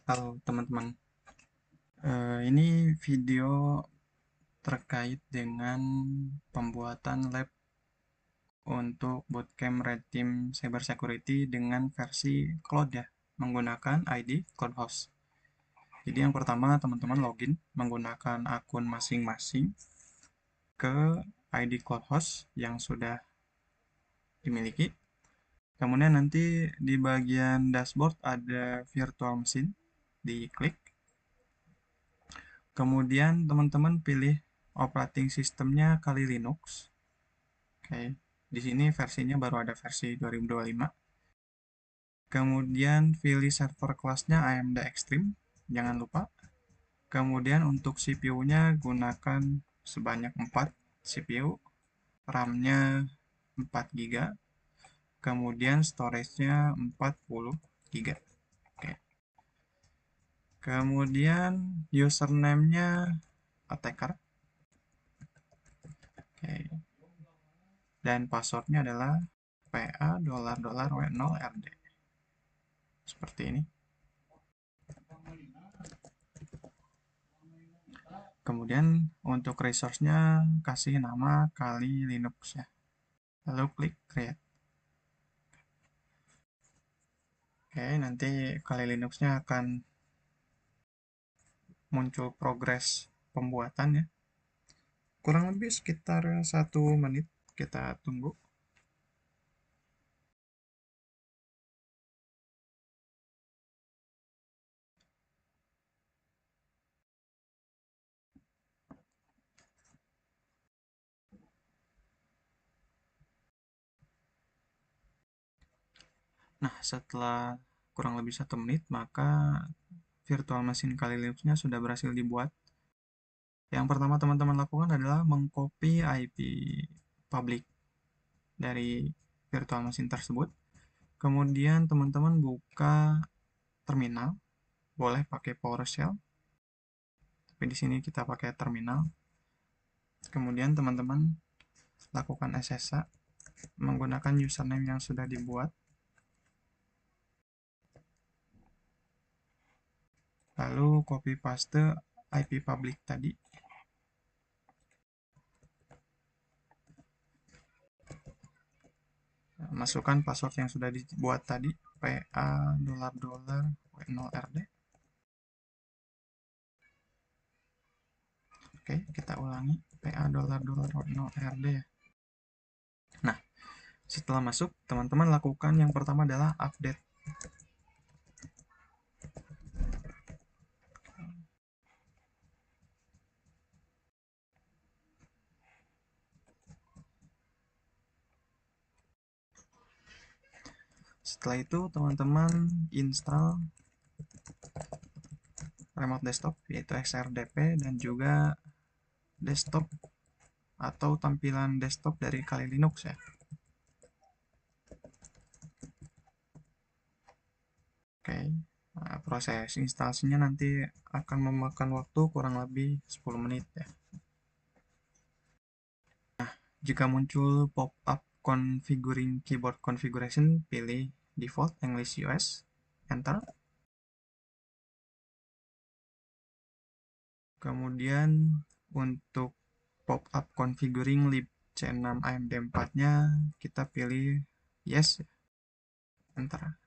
Halo teman-teman. Ini video terkait dengan pembuatan lab untuk bootcamp Red Team Cyber Security dengan versi cloud ya, menggunakan ID Cloud Host. Jadi yang pertama teman-teman login menggunakan akun masing-masing ke ID Cloud Host yang sudah dimiliki. Kemudian nanti di bagian dashboard ada virtual machine, diklik. Kemudian teman-teman pilih operating sistemnya Kali Linux. Oke, di sini versinya baru ada versi 2025. Kemudian pilih server kelasnya AMD Extreme, jangan lupa. Kemudian untuk CPU-nya gunakan sebanyak 4 CPU, RAM-nya 4 GB, kemudian storage-nya 40 GB. Oke. Kemudian username-nya attacker. Oke. Dan passwordnya adalah PA $W0RD. Seperti ini. Kemudian untuk resource-nya kasih nama Kali Linux ya. Lalu klik create. Oke, nanti Kali Linux-nya akan muncul progres pembuatan ya. Kurang lebih sekitar 1 menit kita tunggu. Nah, setelah kurang lebih 1 menit, maka virtual machine Kali Linux-nya sudah berhasil dibuat. Yang pertama teman-teman lakukan adalah mengcopy IP public dari virtual machine tersebut. Kemudian teman-teman buka terminal, boleh pakai PowerShell, tapi di sini kita pakai terminal. Kemudian teman-teman lakukan SSH menggunakan username yang sudah dibuat. Lalu copy paste IP public tadi. Masukkan password yang sudah dibuat tadi, PA $W0RD. Oke, kita ulangi, PA $W0RD ya. Nah, setelah masuk, teman-teman lakukan yang pertama adalah update. Setelah itu, teman-teman install remote desktop, yaitu XRDP, dan juga desktop atau tampilan desktop dari Kali Linux ya. Oke, nah, proses instalasinya nanti akan memakan waktu kurang lebih 10 menit ya. Jika muncul pop-up configuring keyboard configuration, pilih default English US, enter. Kemudian untuk pop-up configuring libc6 AMD4-nya kita pilih yes, enter.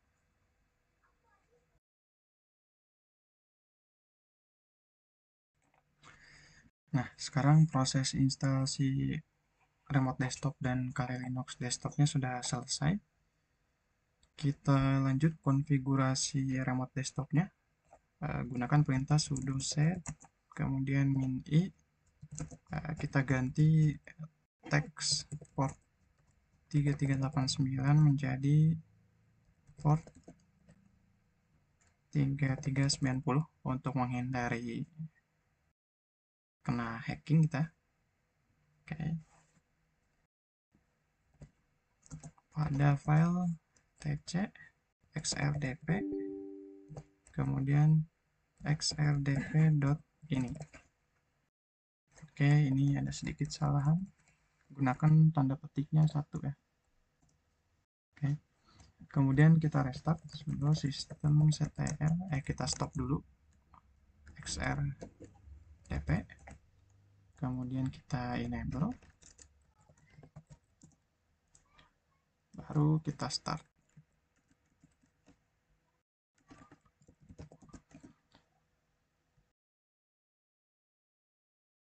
Nah, sekarang proses instalasi remote desktop dan Kali Linux desktopnya sudah selesai. Kita lanjut konfigurasi remote desktopnya. Gunakan perintah sudo set, kemudian min i. Kita ganti teks port 3389 menjadi port 3390 untuk menghindari kena hacking kita. Oke. Pada file tc xldp, kemudian xldp.ini. Oke, ini ada sedikit kesalahan. Gunakan tanda petiknya 1 ya. Oke. Kemudian kita restart sudo systemctl, kita stop dulu xrdp, kemudian kita enable, baru kita start.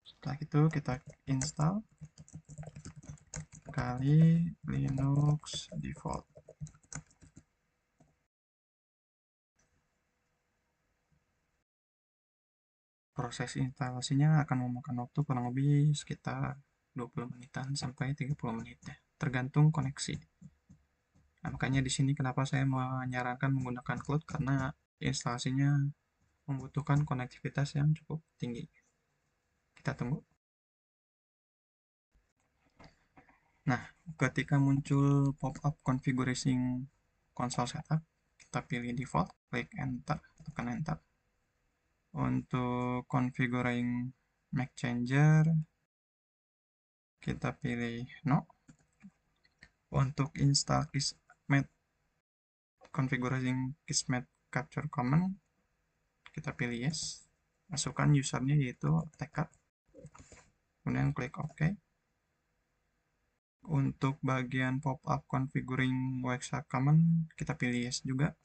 Setelah itu kita install Kali Linux default. Proses instalasinya akan memakan waktu kurang lebih sekitar 20 menitan sampai 30 menit ya, tergantung koneksi. Nah, makanya di sini kenapa saya menyarankan menggunakan cloud, karena instalasinya membutuhkan konektivitas yang cukup tinggi. Kita tunggu. Nah, ketika muncul pop-up configuring console setup, kita pilih default, klik enter, tekan enter. Untuk configuring Mac changer, kita pilih no. Untuk install Kismet configuring Kismet capture command, kita pilih yes. Masukkan usernya yaitu tekad, kemudian klik OK. Untuk bagian pop-up configuring WXA command, kita pilih yes juga.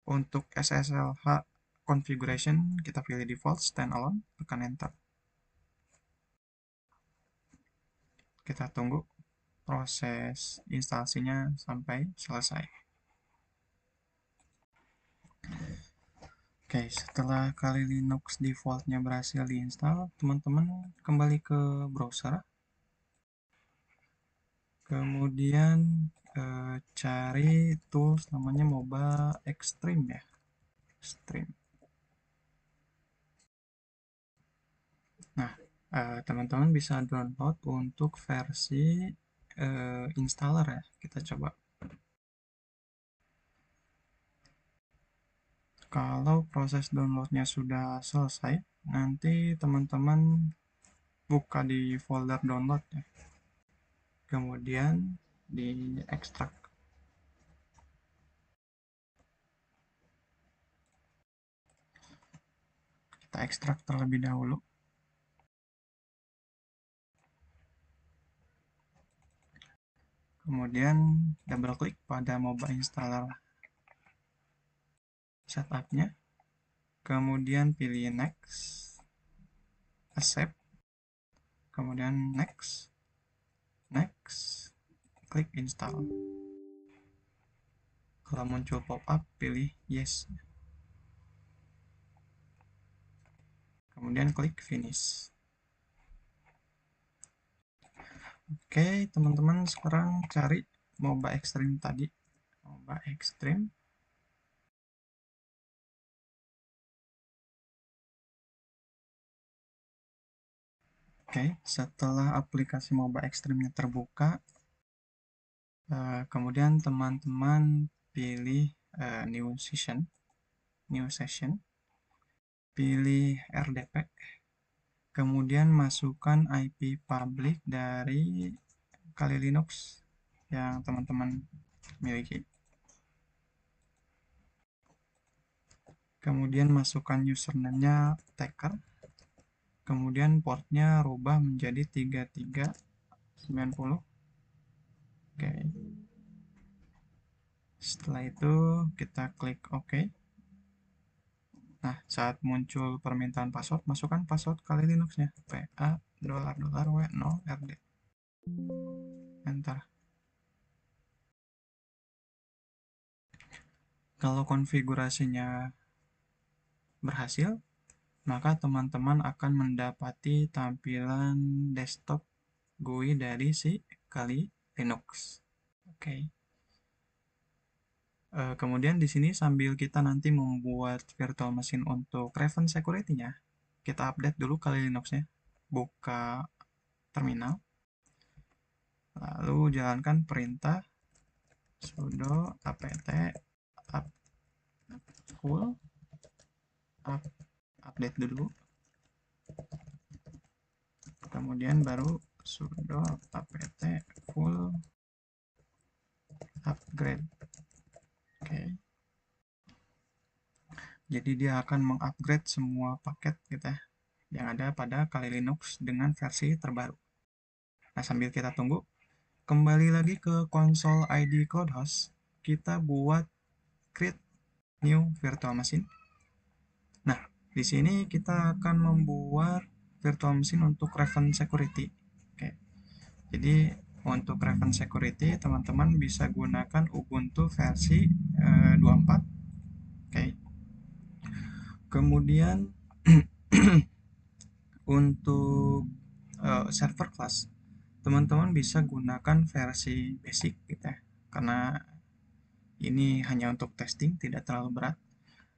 Untuk SSLH configuration, kita pilih default standalone, tekan enter. Kita tunggu proses instalasinya sampai selesai. Oke, setelah Kali Linux defaultnya berhasil diinstal, teman-teman kembali ke browser. Kemudian cari tools namanya Moba Extreme ya. Extreme. Nah, teman-teman bisa download untuk versi installer ya. Kita coba. Kalau proses downloadnya sudah selesai, nanti teman-teman buka di folder download ya. Kemudian di ekstrak. Kita ekstrak terlebih dahulu. Kemudian double klik pada mobile installer setupnya. Kemudian pilih next, accept, kemudian next, klik install. Kalau muncul pop-up, pilih yes. Kemudian klik finish. Oke, teman-teman sekarang cari Moba Extreme tadi. Moba Extreme. Oke, setelah aplikasi Moba Extreme-nya terbuka, kemudian teman-teman pilih new session, pilih RDP, kemudian masukkan IP public dari Kali Linux yang teman-teman miliki. Kemudian masukkan username-nya taker, kemudian portnya rubah menjadi 3390. Oke. Setelah itu kita klik OK. Nah, saat muncul permintaan password, masukkan password Kali Linux-nya. PA $W0RD. Enter. Kalau konfigurasinya berhasil, maka teman-teman akan mendapati tampilan desktop GUI dari si Kali Linux. Oke. Kemudian di sini sambil kita nanti membuat virtual machine untuk Raven Security-nya, kita update dulu Kali Linux-nya. Buka terminal, lalu jalankan perintah sudo apt full update dulu, kemudian baru sudo apt full upgrade. Oke. Jadi dia akan mengupgrade semua paket kita yang ada pada Kali Linux dengan versi terbaru. Nah, sambil kita tunggu, kembali lagi ke konsol ID CloudHost, kita buat create new virtual machine. Nah, di sini kita akan membuat virtual machine untuk Raven Security. Oke. Jadi untuk Raven Security, teman-teman bisa gunakan Ubuntu versi 24. Oke. Kemudian untuk server class, teman-teman bisa gunakan versi basic gitu ya. Karena ini hanya untuk testing, tidak terlalu berat.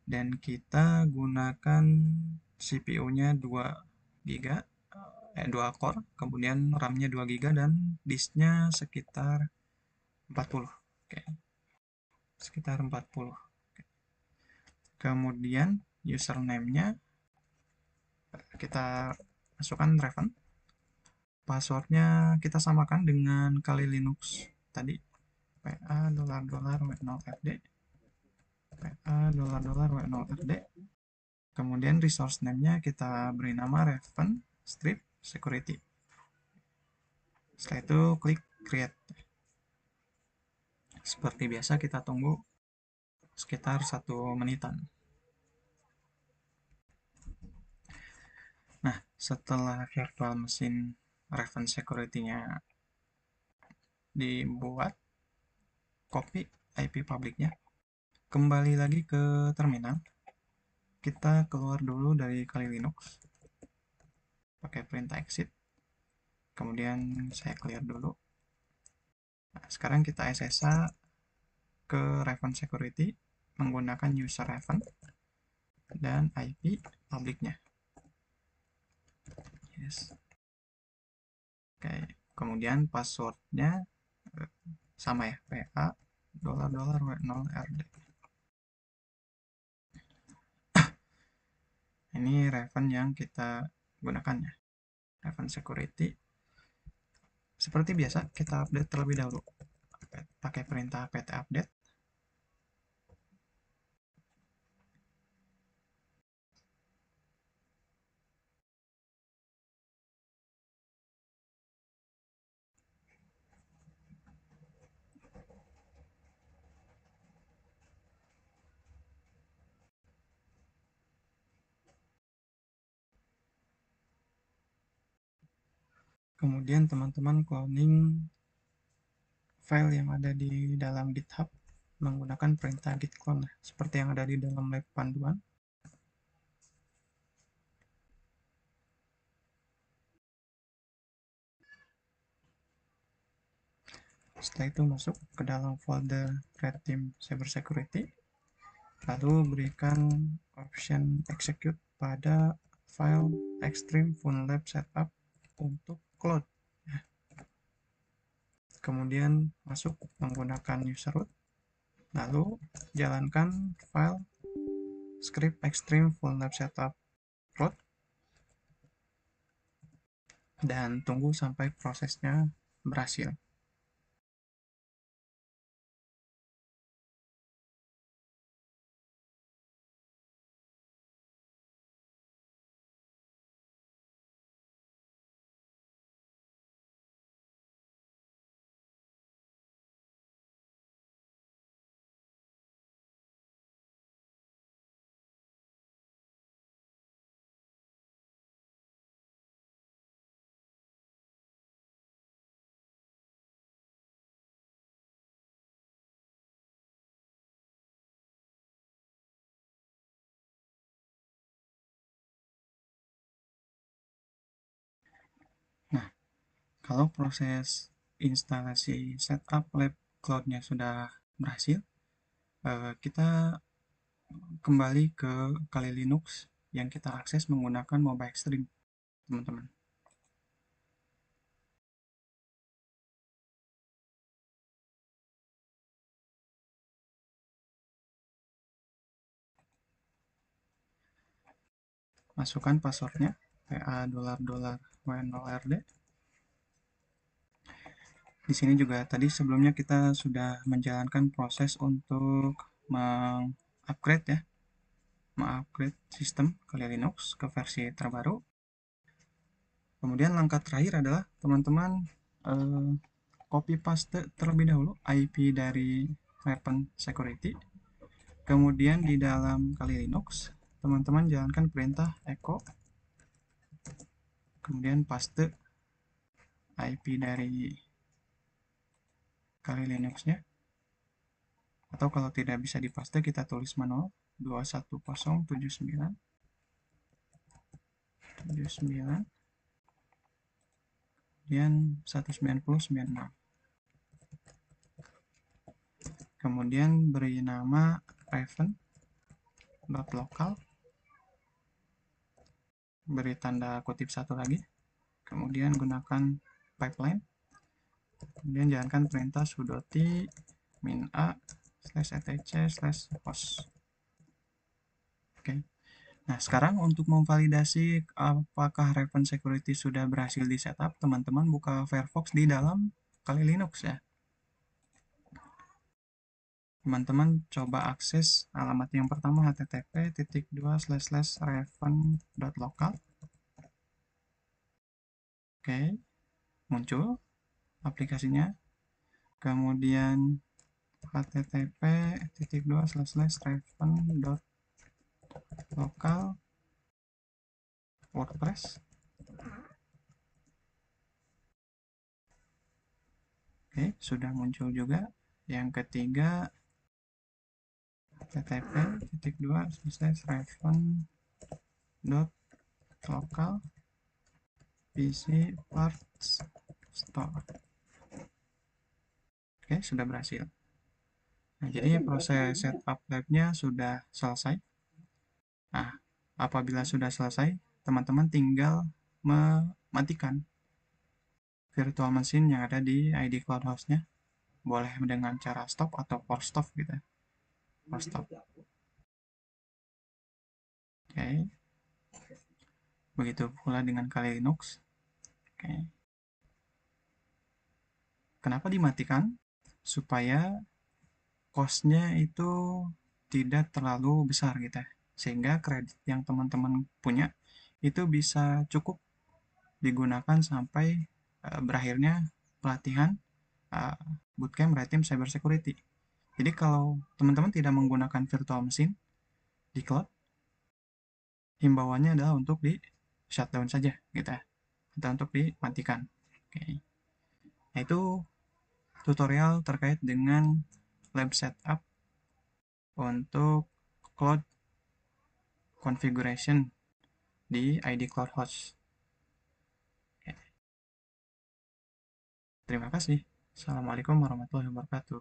Dan kita gunakan CPU-nya 2 GB, 2 core, kemudian RAM-nya 2 GB dan disk-nya sekitar 40. Oke, sekitar 40. Kemudian username-nya kita masukkan Raven. Passwordnya kita samakan dengan Kali Linux tadi, PA $w0rd, PA $w0rd. Kemudian resource name-nya kita beri nama Raven Strip Security. Setelah itu klik create. Seperti biasa kita tunggu sekitar 1 menitan. Nah, setelah virtual machine Raven Security-nya dibuat, copy IP publiknya, kembali lagi ke terminal. Kita keluar dulu dari Kali Linux pakai perintah exit. Kemudian saya clear dulu. Nah, sekarang kita SSH ke Raven Security menggunakan user Raven dan IP publiknya. Yes. Oke, kemudian passwordnya sama ya, PA $w0rd. Ini Raven yang kita gunakan ya, Raven Security. Seperti biasa, kita update terlebih dahulu pakai perintah pt update. Kemudian teman-teman cloning file yang ada di dalam GitHub menggunakan perintah git clone seperti yang ada di dalam lab panduan. Setelah itu masuk ke dalam folder Red Team Cyber Security, lalu berikan option execute pada file Extreme Funlab Setup untuk cloud. Kemudian masuk menggunakan user root, lalu jalankan file script Extreme Funlab Setup root dan tunggu sampai prosesnya berhasil. Nah, kalau proses instalasi setup lab cloud-nya sudah berhasil, kita kembali ke Kali Linux yang kita akses menggunakan Mobile Extreme, teman-teman. Masukkan passwordnya, PA $w0rd. Di sini juga tadi sebelumnya kita sudah menjalankan proses untuk mengupgrade ya, mengupgrade sistem Kali Linux ke versi terbaru. Kemudian langkah terakhir adalah teman-teman copy paste terlebih dahulu IP dari Weapon Security. Kemudian di dalam Kali Linux, teman-teman jalankan perintah echo, kemudian paste IP dari Kali Linux-nya. Atau kalau tidak bisa dipaste, kita tulis manual 21079 kemudian 19096. Kemudian beri nama raven.local, beri tanda kutip satu lagi, kemudian gunakan pipeline, kemudian jalankan perintah sudo t -a /etc/host. Oke. Nah, sekarang untuk memvalidasi apakah Raven Security sudah berhasil di setup, teman-teman buka Firefox di dalam Kali Linux ya. Teman-teman coba akses alamat yang pertama http://raven.local. Oke, muncul aplikasinya. Kemudian http://raven.local WordPress. Oke, sudah muncul juga. Yang ketiga http://raven.local PC Parts Store. Oke, sudah berhasil. Nah, jadi proses setup labnya sudah selesai. Nah, apabila sudah selesai, teman-teman tinggal mematikan virtual machine yang ada di ID Cloud Host-nya. Boleh dengan cara stop atau force stop gitu. Force stop. Oke. Begitu pula dengan Kali Linux. Oke. Kenapa dimatikan? Supaya cost-nya itu tidak terlalu besar gitu ya. Sehingga kredit yang teman-teman punya itu bisa cukup digunakan sampai berakhirnya pelatihan bootcamp Red Team Cyber Security. Jadi kalau teman-teman tidak menggunakan virtual machine di cloud, himbauannya adalah untuk di shutdown saja gitu ya, atau untuk dimatikan. Oke. Nah, itu tutorial terkait dengan lab setup untuk cloud configuration di ID Cloud Host. Oke. Terima kasih. Assalamualaikum warahmatullahi wabarakatuh.